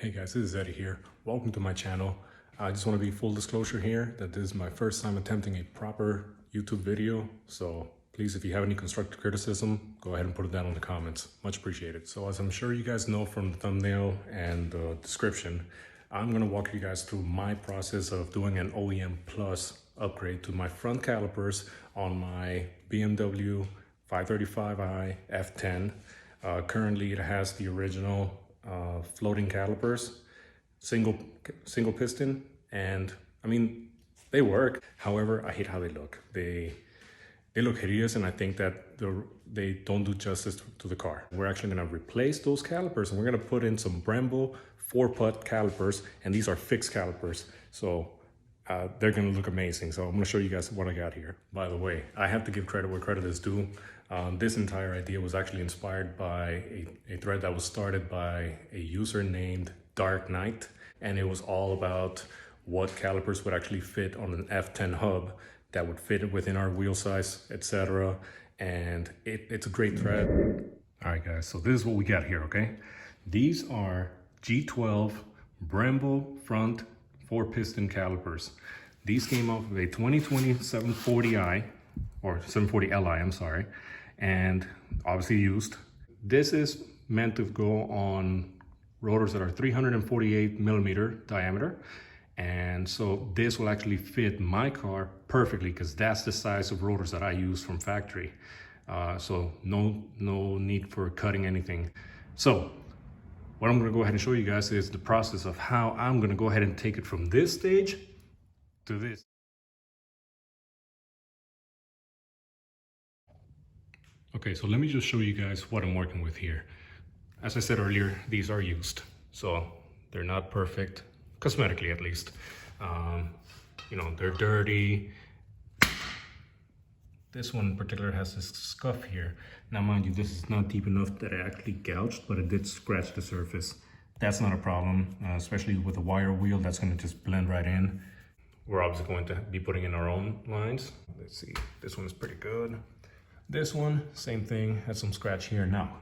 Hey guys, this is Eddie here. Welcome to my channel. I just want to be full disclosure here that this is my first time attempting a proper YouTube video. So please, if you have any constructive criticism, go ahead and put it down in the comments. Much appreciated. So as I'm sure you guys know from the thumbnail and the description, I'm going to walk you guys through my process of doing an OEM Plus upgrade to my front calipers on my BMW 535i F10. Currently it has the original floating calipers, single piston, and I mean they work. However, I hate how they look. They look hideous, and I think that they don't do justice to the car. We're actually going to replace those calipers, and we're going to put in some Brembo 4-putt calipers, and these are fixed calipers, so they're going to look amazing. So I'm going to show you guys what I got here. By the way, I have to give credit where credit is due. This entire idea was actually inspired by a thread that was started by a user named Dark Knight, and it was all about what calipers would actually fit on an F10 hub that would fit within our wheel size, etc. And it's a great thread. All right, guys, so this is what we got here, okay? These are G12 Brembo front 4-piston calipers. These came off of a 2020 740i, or 740Li, I'm sorry, and obviously used. This is meant to go on rotors that are 348 millimeter diameter, and so this will actually fit my car perfectly because that's the size of rotors that I use from factory. So no need for cutting anything. So what I'm going to go ahead and show you guys is the process of how I'm going to go ahead and take it from this stage to this. Okay, so let me just show you guys what I'm working with here. As I said earlier, these are used, so they're not perfect, cosmetically at least. You know, they're dirty. This one in particular has this scuff here. Now, mind you, this is not deep enough that it actually gouged, but it did scratch the surface. That's not a problem, especially with a wire wheel. That's going to just blend right in. We're obviously going to be putting in our own lines. Let's see, this one's pretty good. This one, same thing, had some scratch here. Now,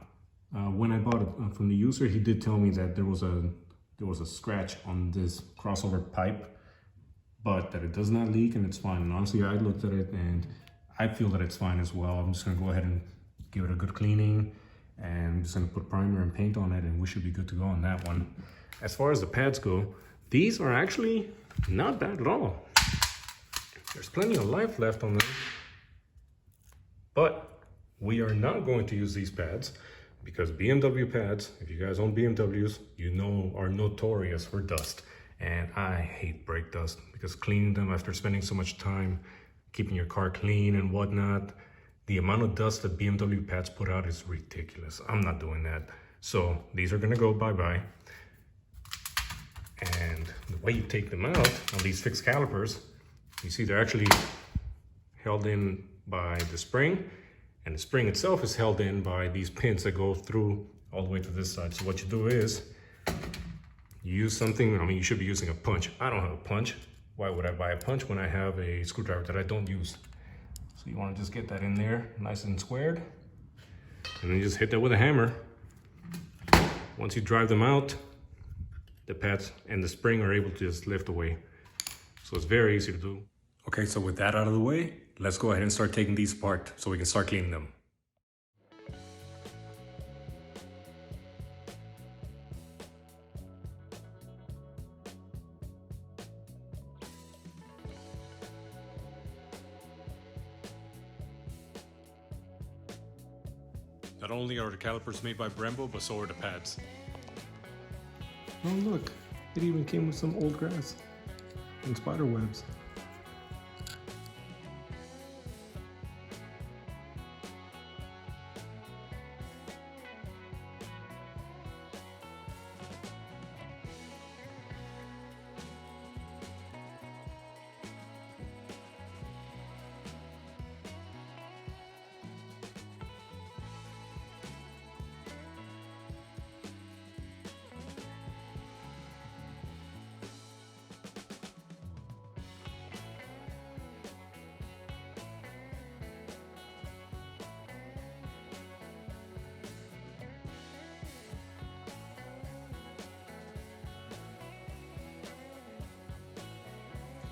when I bought it from the user, he did tell me that there was a scratch on this crossover pipe, but that it does not leak and it's fine. And honestly, I looked at it and I feel that it's fine as well. I'm just gonna go ahead and give it a good cleaning, and I'm just gonna put primer and paint on it, and we should be good to go on that one. As far as the pads go, these are actually not bad at all. There's plenty of life left on them. But we are not going to use these pads because BMW pads, if you guys own BMWs, you know, are notorious for dust. And I hate brake dust because cleaning them after spending so much time keeping your car clean and whatnot, the amount of dust that BMW pads put out is ridiculous. I'm not doing that. So these are gonna go bye-bye. And the way you take them out on these fixed calipers, you see they're actually held in by the spring, and the spring itself is held in by these pins that go through all the way to this side. So what you do is you use something. I mean, you should be using a punch. I don't have a punch. Why would I buy a punch when I have a screwdriver that I don't use? So you want to just get that in there nice and squared, and then you just hit that with a hammer. Once you drive them out, the pads and the spring are able to just lift away. So it's very easy to do. Okay, so with that out of the way, let's go ahead and start taking these apart so we can start cleaning them. Not only are the calipers made by Brembo, but so are the pads. Oh look, it even came with some old grass and spider webs.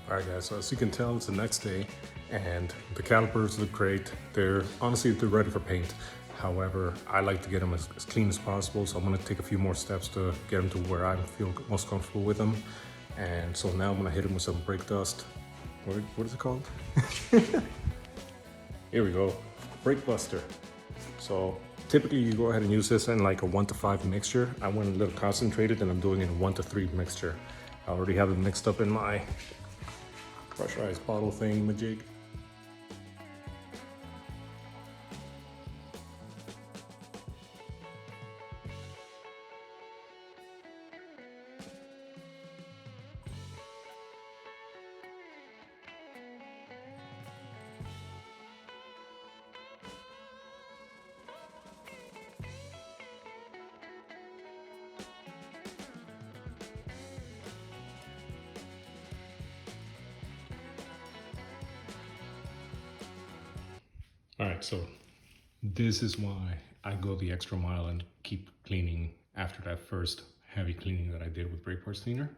Alright guys, so as you can tell, it's the next day and the calipers look great. They're ready for paint. However, I like to get them as clean as possible, so I'm going to take a few more steps to get them to where I feel most comfortable with them. And so now I'm going to hit them with some brake dust. What is it called? Here we go, brake buster. So typically you go ahead and use this in like a 1-to-5 mixture. I went a little concentrated and I'm doing it in a 1-to-3 mixture. I already have it mixed up in my pressurized bottle thing, majig. All right, so this is why I go the extra mile and keep cleaning after that first heavy cleaning that I did with brake parts cleaner.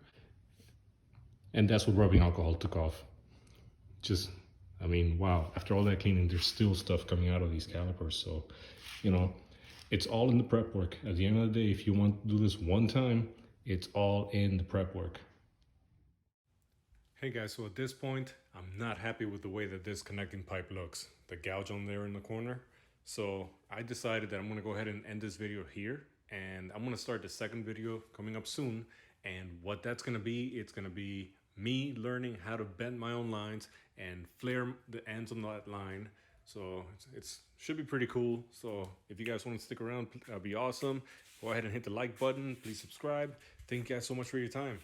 And that's what rubbing alcohol took off. Just, I mean, wow, after all that cleaning, there's still stuff coming out of these calipers. So, you know, it's all in the prep work. At the end of the day, if you want to do this one time, it's all in the prep work. Hey guys, so at this point, I'm not happy with the way that this connecting pipe looks. The gouge on there in the corner. So I decided that I'm gonna go ahead and end this video here, and I'm gonna start the second video coming up soon. And what that's gonna be, it's gonna be me learning how to bend my own lines and flare the ends on that line. So it's should be pretty cool. So if you guys want to stick around, that'd be awesome. Go ahead and hit the like button. Please subscribe. Thank you guys so much for your time.